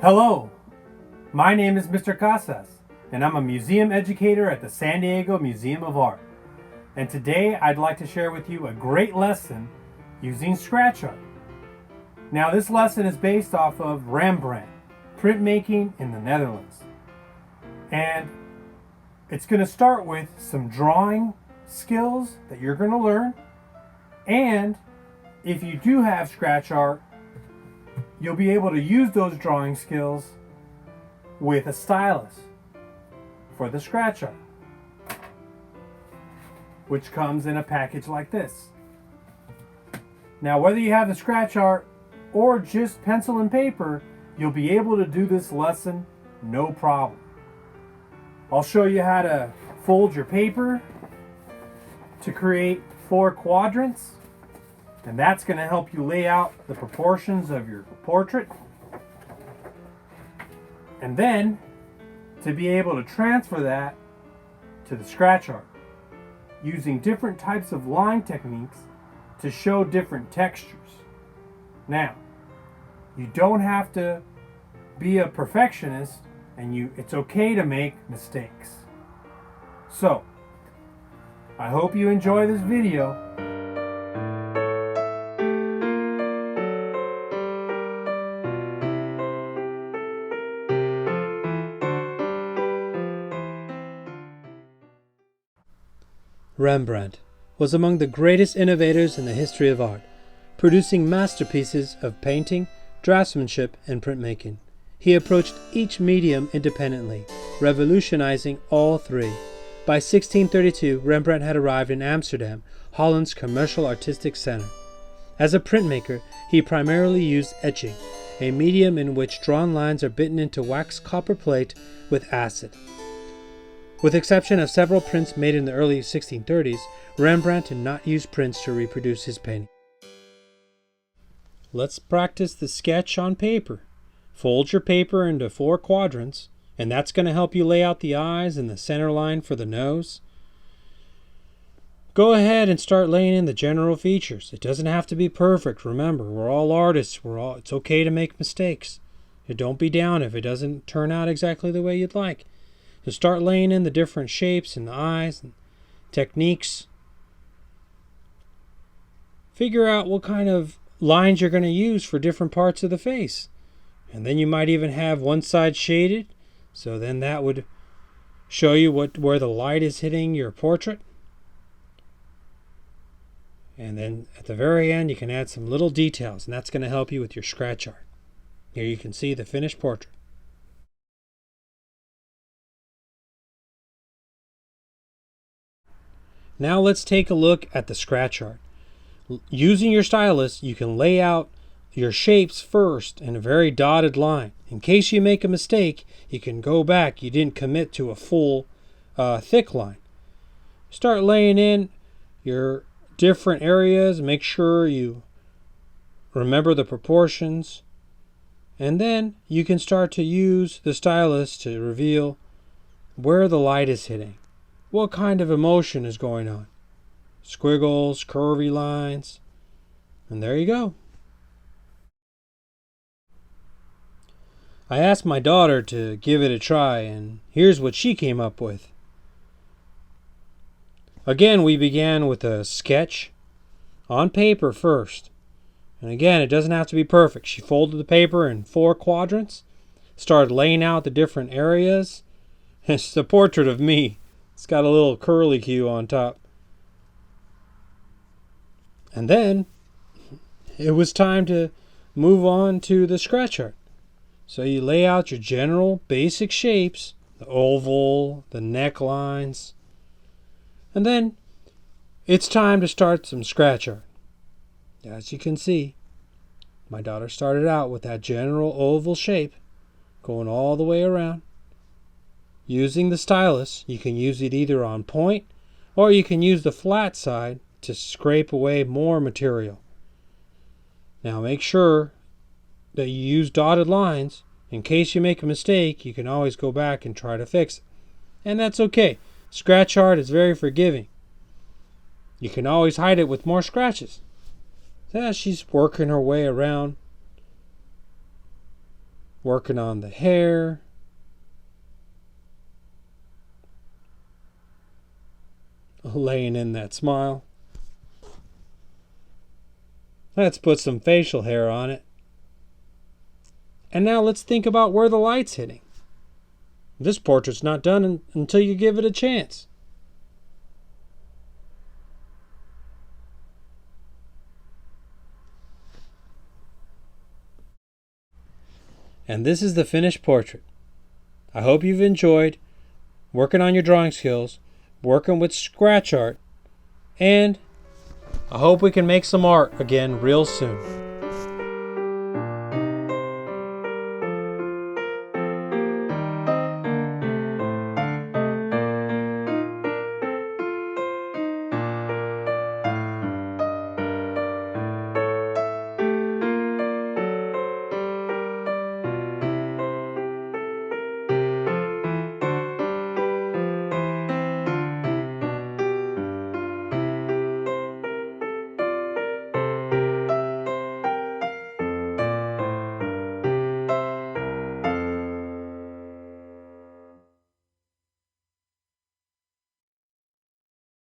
Hello, my name is Mr. Casas, and I'm a museum educator at the San Diego Museum of Art. And today I'd like to share with you a great lesson using scratch art. Now this lesson is based off of Rembrandt, printmaking in the Netherlands. And it's going to start with some drawing skills that you're going to learn. And if you do have scratch art, you'll be able to use those drawing skills with a stylus for the scratch art, which comes in a package like this. Now, whether you have the scratch art or just pencil and paper, you'll be able to do this lesson no problem. I'll show you how to fold your paper to create 4 quadrants. And that's going to help you lay out the proportions of your portrait. And then to be able to transfer that to the scratch art using different types of line techniques to show different textures. Now, you don't have to be a perfectionist, and it's okay to make mistakes. So, I hope you enjoy this video. Rembrandt was among the greatest innovators in the history of art, producing masterpieces of painting, draftsmanship, and printmaking. He approached each medium independently, revolutionizing all 3. By 1632, Rembrandt had arrived in Amsterdam, Holland's commercial artistic center. As a printmaker, he primarily used etching, a medium in which drawn lines are bitten into wax copper plate with acid. With exception of several prints made in the early 1630s, Rembrandt did not use prints to reproduce his painting. Let's practice the sketch on paper. Fold your paper into 4 quadrants, and that's going to help you lay out the eyes and the center line for the nose. Go ahead and start laying in the general features. It doesn't have to be perfect. Remember, we're all artists. It's okay to make mistakes. Don't be down if it doesn't turn out exactly the way you'd like. So start laying in the different shapes and the eyes and techniques. Figure out what kind of lines you're going to use for different parts of the face. And then you might even have one side shaded, so then that would show you where the light is hitting your portrait. And then at the very end you can add some little details, and that's going to help you with your scratch art. Here you can see the finished portrait. Now let's take a look at the scratch art. Using your stylus, you can lay out your shapes first in a very dotted line. In case you make a mistake, you can go back. You didn't commit to a full thick line. Start laying in your different areas. Make sure you remember the proportions. And then you can start to use the stylus to reveal where the light is hitting. What kind of emotion is going on? Squiggles, curvy lines, and there you go. I asked my daughter to give it a try, and here's what she came up with. Again, we began with a sketch on paper first. And again, it doesn't have to be perfect. She folded the paper in 4 quadrants, started laying out the different areas. It's a portrait of me. It's got a little curly cue on top. And then it was time to move on to the scratch art. So you lay out your general basic shapes, the oval, the necklines, and then it's time to start some scratch art. As you can see, my daughter started out with that general oval shape, going all the way around. Using the stylus, you can use it either on point, or you can use the flat side to scrape away more material. Now make sure that you use dotted lines. In case you make a mistake, you can always go back and try to fix it. And that's okay. Scratch art is very forgiving. You can always hide it with more scratches. So she's working her way around working on the hair. Laying in that smile. Let's put some facial hair on it. And now let's think about where the light's hitting. This portrait's not done until you give it a chance. And this is the finished portrait. I hope you've enjoyed working on your drawing skills, working with scratch art, and I hope we can make some art again real soon.